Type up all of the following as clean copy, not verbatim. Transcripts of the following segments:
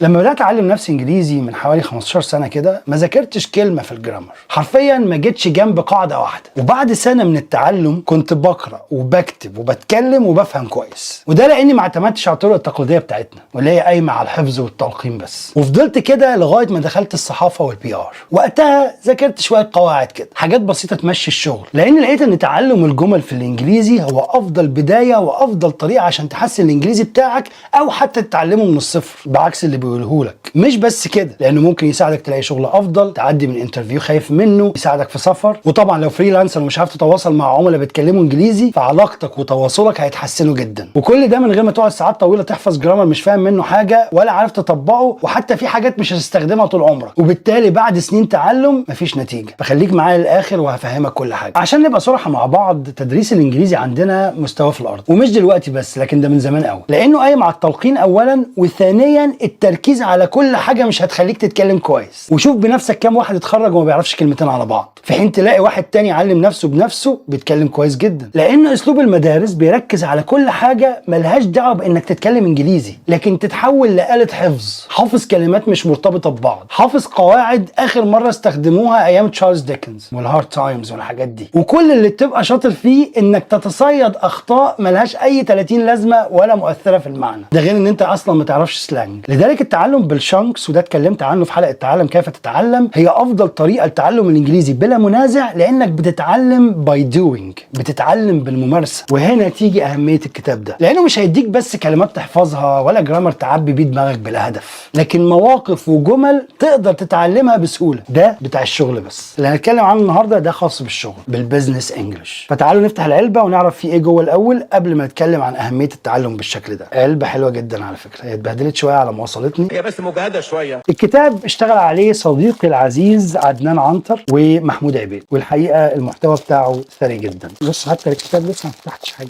لما بدات اتعلم نفسي انجليزي من حوالي 15 سنه كده ما ذاكرتش كلمه في الجرامر، حرفيا ما جيتش جنب قاعده واحده. وبعد سنه من التعلم كنت بقرا وبكتب وبتكلم وبفهم كويس، وده لاني ما اعتمدتش على الطرق التقليديه بتاعتنا واللي هي قايمه على الحفظ والتلقين بس. وفضلت كده لغايه ما دخلت الصحافه والبي ار. وقتها ذاكرت شويه قواعد كده، حاجات بسيطه تمشي الشغل، لان لقيت ان تعلم الجمل في الانجليزي هو افضل بدايه وافضل طريقه عشان تحسن الانجليزي بتاعك او حتى تتعلمه من الصفر بعكس اللي بيقوله لك. مش بس كده، لانه ممكن يساعدك تلاقي شغل افضل، تعدي من انترفيو خايف منه، يساعدك في سفر. وطبعا لو فريلانسر ومش عارف تتواصل مع عملاء بيتكلموا انجليزي فعلاقتك وتواصلك هيتحسنوا جدا. وكل ده من غير ما تقعد ساعات طويله تحفظ جرامر مش فاهم منه حاجه ولا عارف تطبقه، وحتى في حاجات مش هتستخدمها طول عمرك، وبالتالي بعد سنين تعلم مفيش نتيجه. فخليك معايا للاخر وهفهمك كل حاجه. عشان نبقى صراحه مع بعض، تدريس الانجليزي عندنا مستوى في الارض، ومش دلوقتي بس، لكن ده من زمان قوي، لانه قايم على التلقين اولا، وثانيا التركيز على كل حاجه مش هتخليك تتكلم كويس. وشوف بنفسك كام واحد اتخرج وما بيعرفش كلمتين على بعض، في حين تلاقي واحد تاني علم نفسه بنفسه بيتكلم كويس جدا. لان اسلوب المدارس بيركز على كل حاجه ملهاش دعوه بانك تتكلم انجليزي، لكن تتحول لآلة حفظ، حافظ كلمات مش مرتبطه ببعض، حافظ قواعد اخر مره استخدموها ايام تشارلز ديكنز والهارد تايمز والحاجات دي. وكل اللي بتبقى شاطر فيه انك تتصيد اخطاء ملهاش اي 30 لازمه ولا مؤثره في المعنى، ده غير ان انت اصلا ما تعرفش سلانج. لذلك التعلم بالشانكس، وده اتكلمت عنه في حلقه تعلم كيف تتعلم، هي افضل طريقه لتعلم الانجليزي بلا منازع، لانك بتتعلم باي دوينج، بتتعلم بالممارسه. وهنا تيجي اهميه الكتاب ده، لانه مش هيديك بس كلمات تحفظها ولا جرامر تعبي بيه دماغك بلا هدف، لكن مواقف وجمل تقدر تتعلمها بسهوله. ده بتاع الشغل بس. اللي هنتكلم عنه النهارده ده خاص بالشغل، بالبزنس انجلش. فتعالوا نفتح العلبه ونعرف فيه ايه جوه الاول قبل ما نتكلم عن اهميه التعلم بالشكل ده. علبه حلوه جدا على فكره، هي اتبهدلت شويه على ما وصلتني، هي بس مجهده شويه. الكتاب اشتغل عليه صديقي العزيز عدنان عنتر ومحمود عبيد، والحقيقه المحتوى بتاعه ثري جدا. بص حتى الكتاب لسه ما فتحتش حاجه.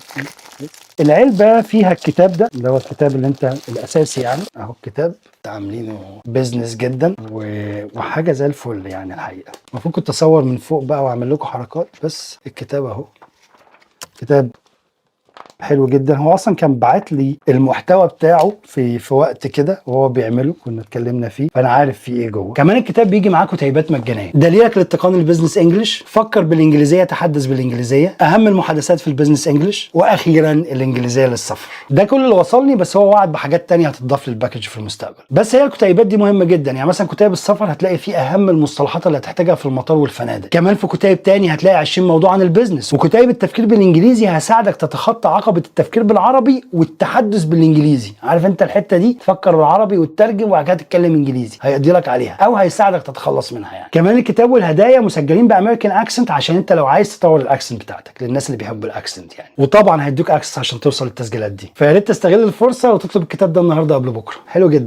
العلبه فيها الكتاب ده اللي هو الكتاب اللي انت الاساسي يعني، اهو الكتاب عاملينه بيزنس جدا وحاجه زي الفل يعني. الحقيقه المفروض كنت اصور من فوق بقى واعمل لكم حركات، بس الكتاب اهو، كتاب حلو جدا. هو اصلا كان باعت لي المحتوى بتاعه في وقت كده وهو بيعمله، كنا اتكلمنا فيه، فانا عارف فيه ايه جوه. كمان الكتاب بيجي معاه كتيبات مجانيه، دليلك لاتقان البيزنس انجلش. فكر بالانجليزيه، تحدث بالانجليزيه، اهم المحادثات في البيزنس انجلش، واخيرا الانجليزيه للسفر. ده كل اللي وصلني، بس هو وعد بحاجات تانية هتضاف للباكج في المستقبل. بس هي الكتيبات دي مهمه جدا، يعني مثلا كتاب السفر هتلاقي فيه اهم المصطلحات اللي هتحتاجها في المطار والفنادق. كمان في كتيب تاني هتلاقي 20 موضوع عن البيزنس. وكتيب التفكير بالانجليزي هساعدك تتخطى عقبه التفكير بالعربي والتحدث بالانجليزي. عارف انت الحته دي، تفكر بالعربي وتترجم وبعد كده تتكلم انجليزي، هيقضي لك عليها او هيساعدك تتخلص منها يعني. كمان الكتاب والهدايا مسجلين بامريكان اكسنت، عشان انت لو عايز تطور الاكسنت بتاعتك للناس اللي بيحبوا الاكسنت يعني. وطبعا هيدوك اكسس عشان توصل للتسجيلات دي. فيا ريت تستغل الفرصه وتطلب الكتاب ده النهارده قبل بكره، حلو جدا.